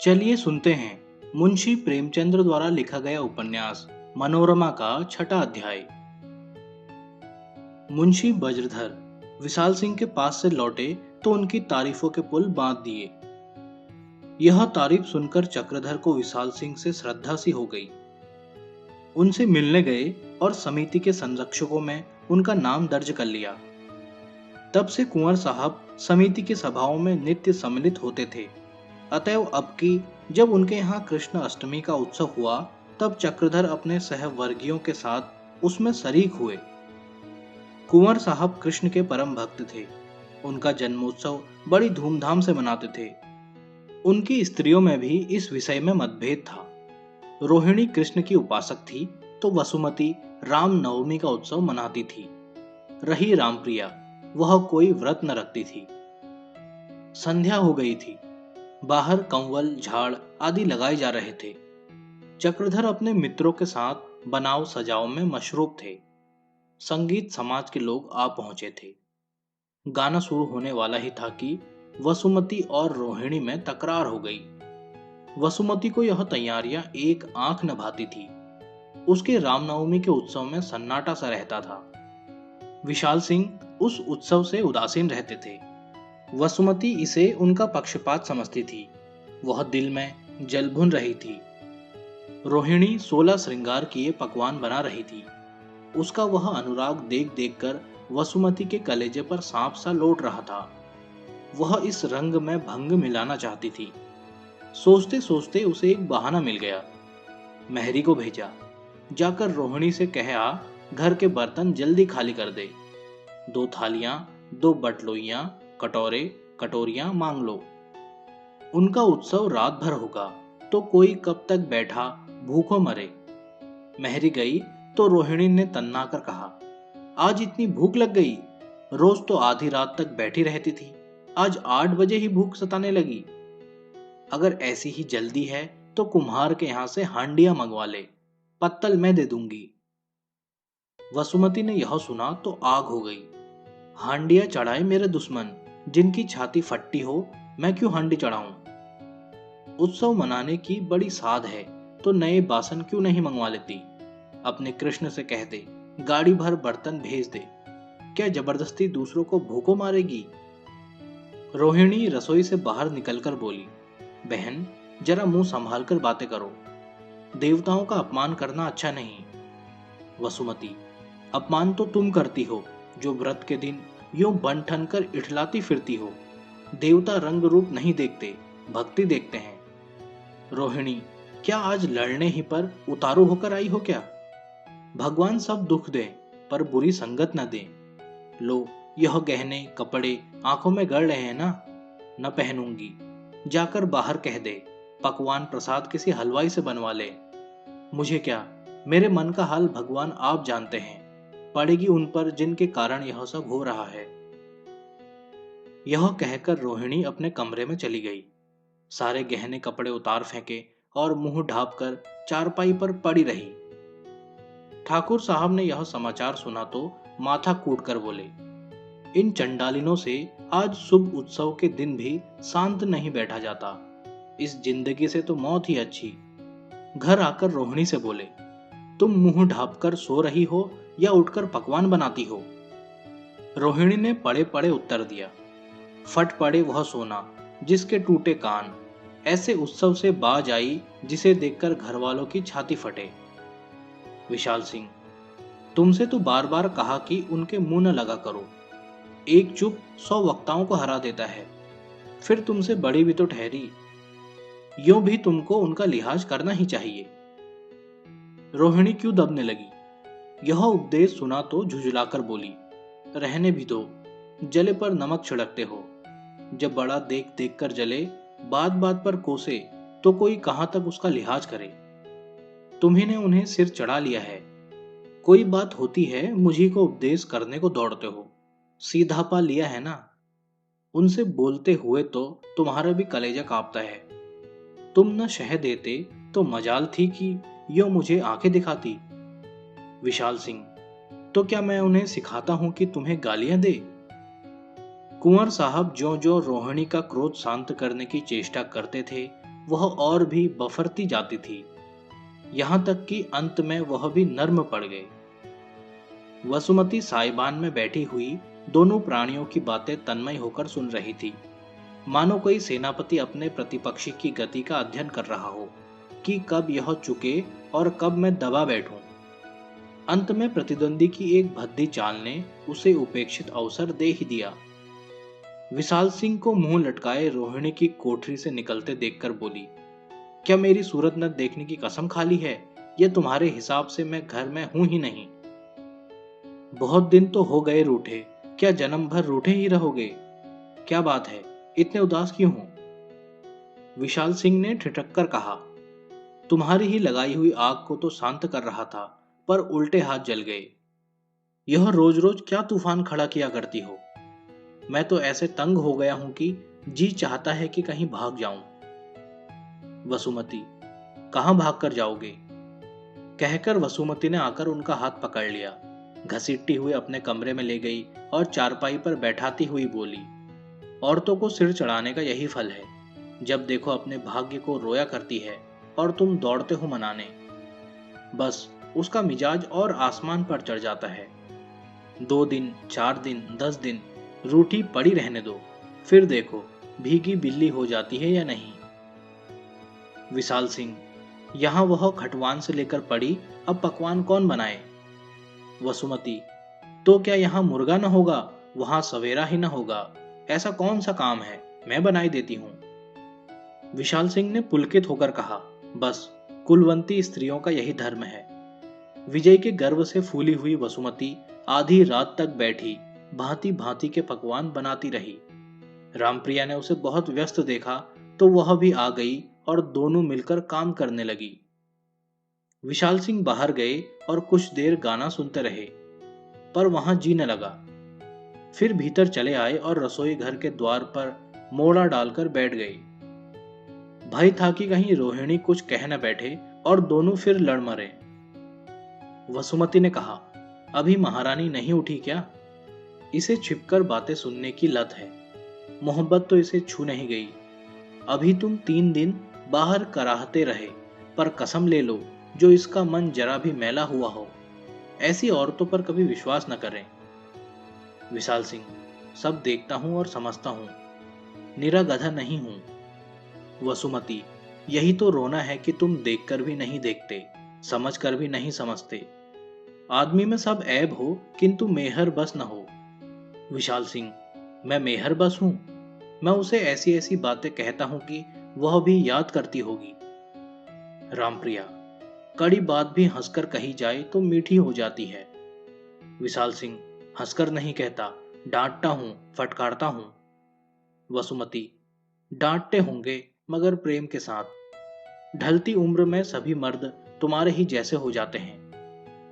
चलिए सुनते हैं मुंशी प्रेमचंद्र द्वारा लिखा गया उपन्यास मनोरमा का छठा अध्याय। मुंशी वज्रधर विशाल सिंह के पास से लौटे तो उनकी तारीफों के पुल बांध दिए। यह तारीफ सुनकर चक्रधर को विशाल सिंह से श्रद्धा सी हो गई। उनसे मिलने गए और समिति के संरक्षकों में उनका नाम दर्ज कर लिया। तब से कुंवर साहब समिति की सभाओं में नित्य सम्मिलित होते थे। अतएव अब की जब उनके यहाँ कृष्ण अष्टमी का उत्सव हुआ तब चक्रधर अपने सहवर्गियों के साथ उसमें शरीक हुए। कुंवर साहब कृष्ण के परम भक्त थे। उनका जन्मोत्सव बड़ी धूमधाम से मनाते थे। उनकी स्त्रियों में भी इस विषय में मतभेद था। रोहिणी कृष्ण की उपासक थी तो वसुमती राम नवमी का उत्सव मनाती थी। रही रामप्रिया, वह कोई व्रत न रखती थी। संध्या हो गई थी। बाहर कंवल झाड़ आदि लगाए जा रहे थे। चक्रधर अपने मित्रों के साथ बनाव सजाओ में मशरूफ थे। संगीत समाज के लोग आ पहुंचे थे। गाना शुरू होने वाला ही था कि वसुमती और रोहिणी में तकरार हो गई। वसुमती को यह तैयारियां एक आंख न भाती थी। उसके रामनवमी के उत्सव में सन्नाटा सा रहता था। विशाल सिंह उस उत्सव से उदासीन रहते थे। वसुमती इसे उनका पक्षपात समझती थी। वह दिल में जल भुन रही थी। रोहिणी 16 श्रृंगार किए पकवान बना रही थी। उसका वह अनुराग देख देख कर वसुमती के कलेजे पर सांप सा लौट रहा था। वह इस रंग में भंग मिलाना चाहती थी। सोचते सोचते उसे एक बहाना मिल गया। मेहरी को भेजा। जाकर रोहिणी से कहा घर के बर्तन जल्दी खाली कर दे। 2 थालियां, 2 बटलोइयां, कटोरे कटोरियां मांग लो। उनका उत्सव रात भर होगा तो कोई कब तक बैठा भूखों मरे। मेहरी गई तो रोहिणी ने तन्ना कर कहा, आज इतनी भूख लग गई? रोज तो आधी रात तक बैठी रहती थी, आज 8 बजे ही भूख सताने लगी। अगर ऐसी ही जल्दी है तो कुम्हार के यहां से हांडियां मंगवा ले, पत्तल मैं दे दूंगी। वसुमती ने यह सुना तो आग हो गई। हांडिया चढ़ाए मेरे दुश्मन, जिनकी छाती फट्टी हो मैं क्यों हांडी चढ़ाऊं? उत्सव मनाने की बड़ी साध है तो नए बासन क्यों नहीं मंगवा लेती? अपने कृष्ण से कह दे गाड़ी भर बर्तन भेज दे। क्या जबरदस्ती दूसरों को भूखों मारेगी? रोहिणी रसोई से बाहर निकलकर बोली, बहन जरा मुंह संभाल कर बातें करो। देवताओं का अपमान करना अच्छा नहीं। वसुमती, अपमान तो तुम करती हो जो व्रत के दिन यूं बन ठन कर इठलाती फिरती हो। देवता रंग रूप नहीं देखते, भक्ति देखते हैं। रोहिणी, क्या आज लड़ने ही पर उतारू होकर आई हो क्या? भगवान सब दुख दें पर बुरी संगत न दें। लो, यह गहने कपड़े आंखों में गड़ रहे हैं ना, न पहनूंगी। जाकर बाहर कह दे पकवान प्रसाद किसी हलवाई से बनवा ले। मुझे क्या, मेरे मन का हाल भगवान आप जानते हैं। पड़ेगी उन पर जिनके कारण यह सब हो रहा है। यह कहकर रोहिणी अपने कमरे में चली गई। सारे गहने कपड़े उतार फेंके और मुंह ढांप कर चारपाई पर पड़ी रही। ठाकुर साहब ने यह समाचार सुना तो माथा कूट कर बोले, इन चंडालिनों से आज शुभ उत्सव के दिन भी शांत नहीं बैठा जाता। इस जिंदगी से तो मौत ही अच्छी। घर आकर रोहिणी से बोले, तुम मुंह ढांप कर सो रही हो या उठकर पकवान बनाती हो? रोहिणी ने पड़े पड़े उत्तर दिया, फट पड़े वह सोना जिसके टूटे कान। ऐसे उत्सव से बाज आई जिसे देखकर घर वालों की छाती फटे। विशाल सिंह, तुमसे तो बार बार कहा कि उनके मुंह न लगा करो। एक चुप 100 वक्ताओं को हरा देता है। फिर तुमसे बड़ी भी तो ठहरी। यूं भी तुमको उनका लिहाज करना ही चाहिए। रोहिणी क्यों दबने लगी? यह उपदेश सुना तो झुझलाकर बोली, रहने भी दो, जले पर नमक छिड़कते हो। जब बड़ा देख देख कर जले, बात बात पर कोसे तो कोई कहां तक उसका लिहाज करे? तुम्ही ने उन्हें सिर चढ़ा लिया है। कोई बात होती है मुझी को उपदेश करने को दौड़ते हो। सीधा पा लिया है ना? उनसे बोलते हुए तो तुम्हारा भी कलेजा कांपता है। तुम न शह देते तो मजाल थी कि यो मुझे आंखें दिखाती। विशाल सिंह, तो क्या मैं उन्हें सिखाता हूं कि तुम्हें गालियां दे? कुंवर साहब ज्यों ज्यों रोहिणी का क्रोध शांत करने की चेष्टा करते थे वह और भी बफरती जाती थी, यहाँ तक कि अंत में वह भी नर्म पड़ गए। वसुमती साइबान में बैठी हुई दोनों प्राणियों की बातें तन्मय होकर सुन रही थी, मानो कोई सेनापति अपने प्रतिपक्षी की गति का अध्ययन कर रहा हो कि कब यह चुके और कब मैं दबा बैठूं। अंत में प्रतिद्वंदी की एक भद्दी चाल ने उसे उपेक्षित अवसर दे ही दिया। विशाल सिंह को मुंह लटकाए रोहिणी की कोठरी से निकलते देखकर बोली, क्या मेरी सूरत न देखने की कसम खा ली है? यह तुम्हारे हिसाब से मैं घर में हूं ही नहीं। बहुत दिन तो हो गए रूठे, क्या जन्म भर रूठे ही रहोगे? क्या बात है, इतने उदास क्यों हो? विशाल सिंह ने ठिठक कर कहा, तुम्हारी ही लगाई हुई आग को तो शांत कर रहा था, पर उल्टे हाथ जल गए। यह रोज रोज क्या तूफान खड़ा किया करती हो? मैं तो ऐसे तंग हो गया हूं कि जी चाहता है कि कहीं भाग जाऊं। वसुमती, कहां भाग कर जाओगे? कहकर वसुमती ने आकर उनका हाथ पकड़ लिया, घसीटती हुई अपने कमरे में ले गई और चारपाई पर बैठाती हुई बोली, औरतों को सिर चढ़ाने का यही फल है। जब देखो अपने भाग्य को रोया करती है और तुम दौड़ते हो मनाने। बस उसका मिजाज और आसमान पर चढ़ जाता है। 2 दिन, 4 दिन, 10 दिन रूठी पड़ी रहने दो, फिर देखो भीगी बिल्ली हो जाती है या नहीं। विशाल सिंह, यहां वह खटवान से लेकर पड़ी, अब पकवान कौन बनाए? वसुमती, तो क्या यहाँ मुर्गा न होगा, वहां सवेरा ही न होगा? ऐसा कौन सा काम है, मैं बनाई देती हूँ। विशाल सिंह ने पुलकित होकर कहा, बस कुलवंती स्त्रियों का यही धर्म है। विजय के गर्व से फूली हुई वसुमती आधी रात तक बैठी भांति भांति के पकवान बनाती रही। रामप्रिया ने उसे बहुत व्यस्त देखा तो वह भी आ गई और दोनों मिलकर काम करने लगी। विशाल सिंह बाहर गए और कुछ देर गाना सुनते रहे, पर वहां जी न लगा। फिर भीतर चले आए और रसोई घर के द्वार पर मोड़ा डालकर बैठ गए। भय था कि कहीं रोहिणी कुछ कह न बैठे और दोनों फिर लड़ मरे। वसुमती ने कहा, अभी महारानी नहीं उठी क्या? इसे छिपकर बातें सुनने की लत है, मोहब्बत तो इसे छू नहीं गई। अभी तुम 3 दिन बाहर कराहते रहे, पर कसम ले लो जो इसका मन जरा भी मैला हुआ हो, ऐसी औरतों पर कभी विश्वास न करें। विशाल सिंह, सब देखता हूं और समझता हूं, निरा गधा नहीं हूं। वसुमती, यही तो रोना है कि तुम देखकर भी नहीं देखते, समझकर भी नहीं समझते। आदमी में सब ऐब हो किंतु मेहर बस न हो। विशाल सिंह, मैं मेहर बस हूं? मैं उसे ऐसी ऐसी बातें कहता हूं कि वह भी याद करती होगी। रामप्रिया, कड़ी बात भी हंसकर कही जाए तो मीठी हो जाती है। विशाल सिंह, हंसकर नहीं कहता, डांटता हूं, फटकारता हूं। वसुमती, डांटते होंगे मगर प्रेम के साथ। ढलती उम्र में सभी मर्द तुम्हारे ही जैसे हो जाते हैं।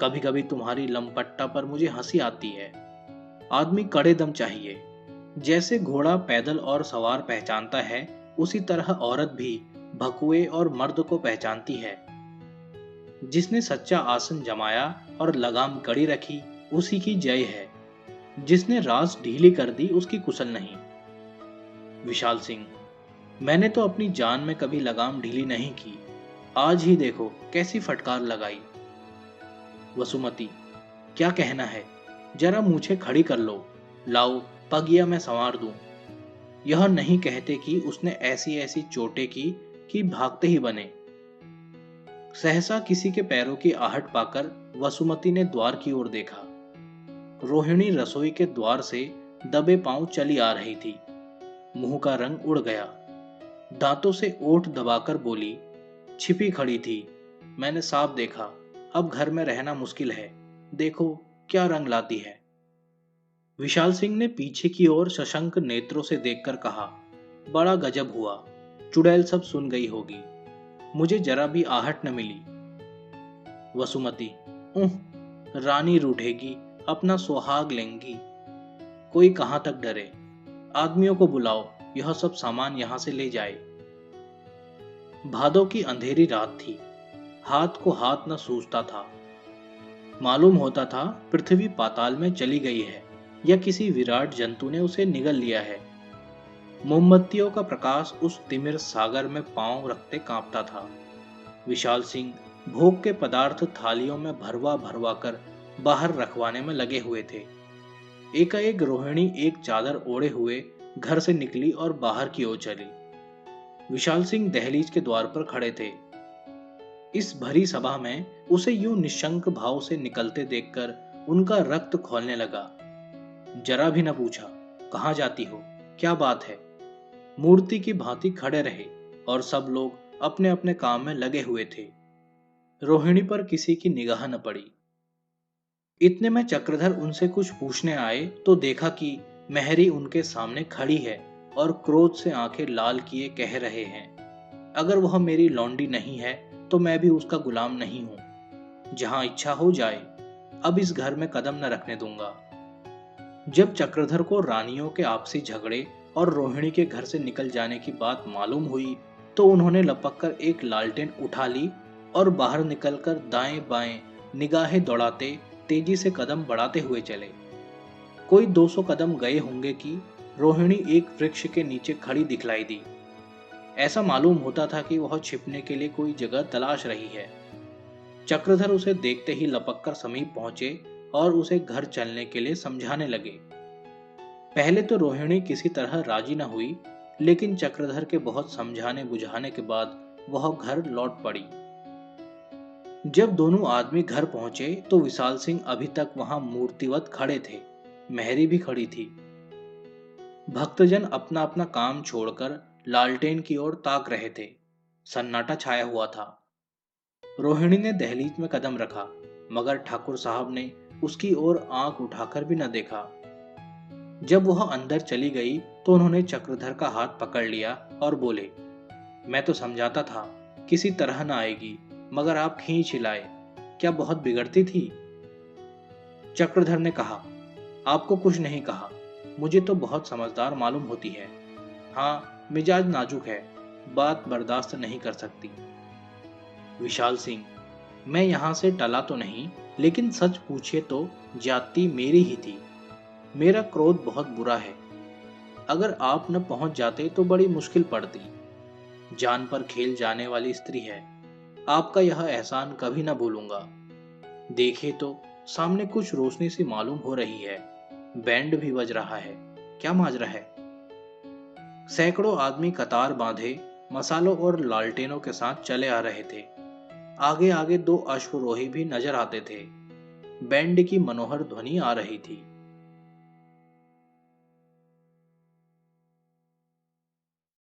कभी कभी तुम्हारी लंपटता पर मुझे हंसी आती है। आदमी कड़े दम चाहिए। जैसे घोड़ा पैदल और सवार पहचानता है, उसी तरह औरत भी भकुए और मर्द को पहचानती है। जिसने सच्चा आसन जमाया और लगाम कड़ी रखी, उसी की जय है। जिसने रास ढीली कर दी, उसकी कुशल नहीं। विशाल सिंह, मैंने तो अपनी जान में कभी लगाम ढीली नहीं की, आज ही देखो कैसी फटकार लगाई। वसुमती, क्या कहना है, जरा मूछें खड़ी कर लो, लाओ पगिया मैं संवार दूं। यह नहीं कहते कि उसने ऐसी ऐसी चोटें की कि भागते ही बने। सहसा किसी के पैरों की आहट पाकर वसुमती ने द्वार की ओर देखा। रोहिणी रसोई के द्वार से दबे पांव चली आ रही थी। मुंह का रंग उड़ गया, दांतों से ओठ दबाकर बोली, छिपी खड़ी थी, मैंने साफ देखा, अब घर में रहना मुश्किल है, देखो क्या रंग लाती है। विशाल सिंह ने पीछे की ओर शशंक नेत्रों से देखकर कहा, बड़ा गजब हुआ, चुड़ैल सब सुन गई होगी, मुझे जरा भी आहट न मिली। वसुमती, रानी रूठेगी, अपना सुहाग लेंगी, कोई कहां तक डरे। आदमियों को बुलाओ, यह सब सामान यहां से ले जाए। भादों की अंधेरी रात थी, हाथ को हाथ न सूझता था। मालूम होता था पृथ्वी पाताल में चली गई है या किसी विराट जंतु ने उसे निगल लिया है। मोमबत्तियों का प्रकाश उस तिमिर सागर में पांव रखते कांपता था। विशाल सिंह भोग के पदार्थ थालियों में भरवा भरवा कर बाहर रखवाने में लगे हुए थे। एकाएक रोहिणी एक चादर ओढ़े हुए घर से निकली और बाहर की ओर चली। विशाल सिंह दहलीज के द्वार पर खड़े थे। इस भरी सभा में उसे यूं निशंक भाव से निकलते देखकर उनका रक्त खौलने लगा। जरा भी न पूछा, कहाँ जाती हो, क्या बात है। मूर्ति की भांति खड़े रहे और सब लोग अपने अपने काम में लगे हुए थे। रोहिणी पर किसी की निगाह न पड़ी। इतने में चक्रधर उनसे कुछ पूछने आए तो देखा कि मेहरी उनके सामने खड़ी है और क्रोध से आंखें लाल किए कह रहे हैं, अगर वह मेरी लौंडी नहीं है तो मैं भी उसका गुलाम नहीं हूं। जहां इच्छा हो जाए, अब इस घर में कदम न रखने दूंगा। जब चक्रधर को रानियों के आपसी झगड़े और रोहिणी के घर से निकल जाने की बात मालूम हुई तो उन्होंने लपक कर एक लालटेन उठा ली और बाहर निकलकर दाएं बाएं निगाहें दौड़ाते तेजी से कदम बढ़ाते हुए चले। कोई 200 कदम गए होंगे कि रोहिणी एक वृक्ष के नीचे खड़ी दिखलाई दी। ऐसा मालूम होता था कि वह छिपने के लिए कोई जगह तलाश रही है। चक्रधर उसे देखते ही लपक कर समीप पहुंचे और उसे घर चलने के लिए समझाने लगे। पहले तो रोहिणी किसी तरह राजी न हुई, लेकिन चक्रधर के बहुत समझाने बुझाने के बाद वह घर लौट पड़ी। जब दोनों आदमी घर पहुंचे तो विशाल सिंह अभी तक वहां मूर्तिवत खड़े थे। मेहरी भी खड़ी थी। भक्तजन अपना अपना काम छोड़कर लालटेन की ओर ताक रहे थे। सन्नाटा छाया हुआ था। रोहिणी ने दहलीज में कदम रखा, मगर ठाकुर साहब ने उसकी ओर आंख उठाकर भी न देखा। जब वह अंदर चली गई तो उन्होंने चक्रधर का हाथ पकड़ लिया और बोले, मैं तो समझाता था किसी तरह न आएगी, मगर आप खींच लाए, क्या बहुत बिगड़ती थी। चक्रधर ने कहा, आपको कुछ नहीं कहा, मुझे तो बहुत समझदार मालूम होती है। हाँ, मिजाज नाजुक है, बात बर्दाश्त नहीं कर सकती। विशाल सिंह, मैं यहां से टला तो नहीं, लेकिन सच पूछिए तो ज्यादती मेरी ही थी। मेरा क्रोध बहुत बुरा है। अगर आप न पहुंच जाते तो बड़ी मुश्किल पड़ती। जान पर खेल जाने वाली स्त्री है। आपका यह एहसान कभी न भूलूंगा। देखिए तो सामने कुछ रोशनी सी मालूम हो रही है। बैंड भी बज रहा है। क्या माजरा है। सैकड़ों आदमी कतार बांधे मसालों और लालटेनों के साथ चले आ रहे थे। आगे आगे 2 अश्वरोही भी नजर आते थे। बैंड की मनोहर ध्वनि आ रही थी।